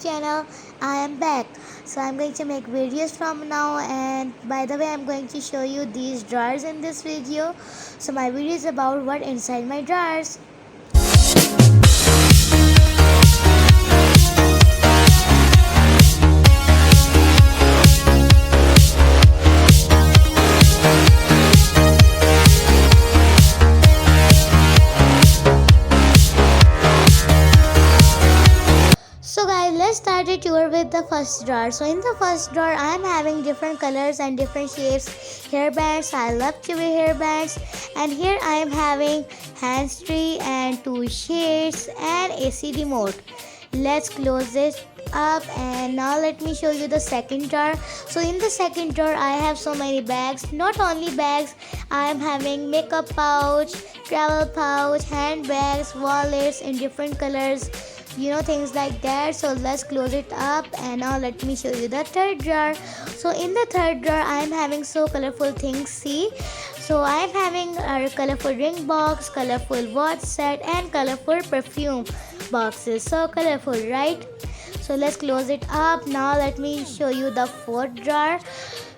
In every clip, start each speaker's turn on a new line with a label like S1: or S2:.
S1: channel. I am back. So I'm going to make videos from now, and by the way I'm going to show you these drawers in this video. So my video is about what inside my drawers. So guys, let's start a tour with the first drawer. So in the first drawer, I am having different colors and different shapes hairbands. I love to wear hairbands. And here I am having hands free and two shades and AC remote. Let's close it up, and now let me show you the second drawer. So in the second drawer, I have so many bags. Not only bags, I am having makeup pouch, travel pouch, handbags, wallets in different colors, things like that. So let's close it up, and now let me show you the third drawer. So in the third drawer, I am having so colorful things. See, so I am having a colorful ring box, colorful watch set, and colorful perfume boxes. So colorful, right? So let's close it up. Now let me show you the fourth drawer.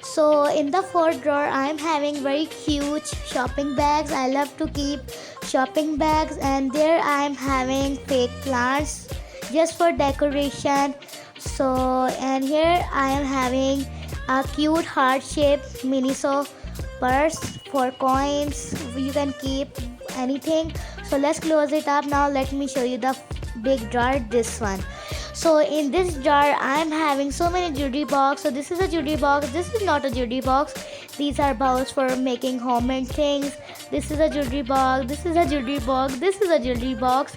S1: So in the fourth drawer, I am having very cute shopping bags. I love to keep shopping bags, and there I am having fake plants just for decoration. So, and here I am having a cute heart-shaped Miniso purse for coins. You can keep anything. So let's close it up. Now let me show you the big drawer, this one. So in this jar I am having so many jewelry box. So this is a jewelry box, this is not a jewelry box. These are bowls for making homemade things. This is a jewelry box, this is a jewelry box, this is a jewelry box,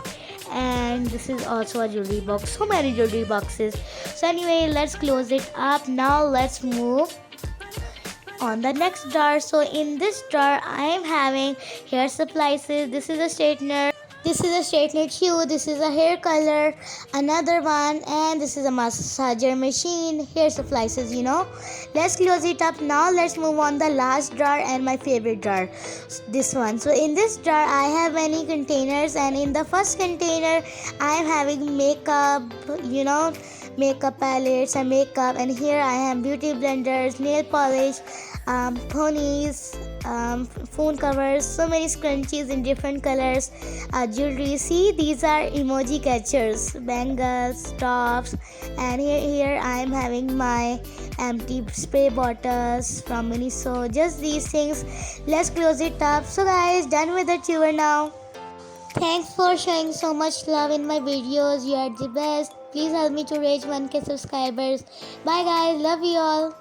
S1: and this is also a jewelry box. So many jewelry boxes. So anyway, let's close it up. Now let's move on the next jar. So in this jar I am having hair supplies. This is a straightener, this is a straightener tube, this is a hair color, another one, and this is a massager machine, hair supplies. Let's close it up. Now let's move on the last drawer and my favorite drawer, this one. So in this drawer I have many containers, and in the first container I am having makeup, makeup palettes and makeup, and here I have beauty blenders, nail polish, ponies, phone covers, so many scrunchies in different colors, jewelry. See, these are emoji catchers, bangles, tops, and here I am having my empty spray bottles from Miniso. Just these things. Let's close it up. So guys, done with the tour now. Thanks for showing so much love in my videos. You are the best. Please help me to reach 1K subscribers. Bye guys, love you all.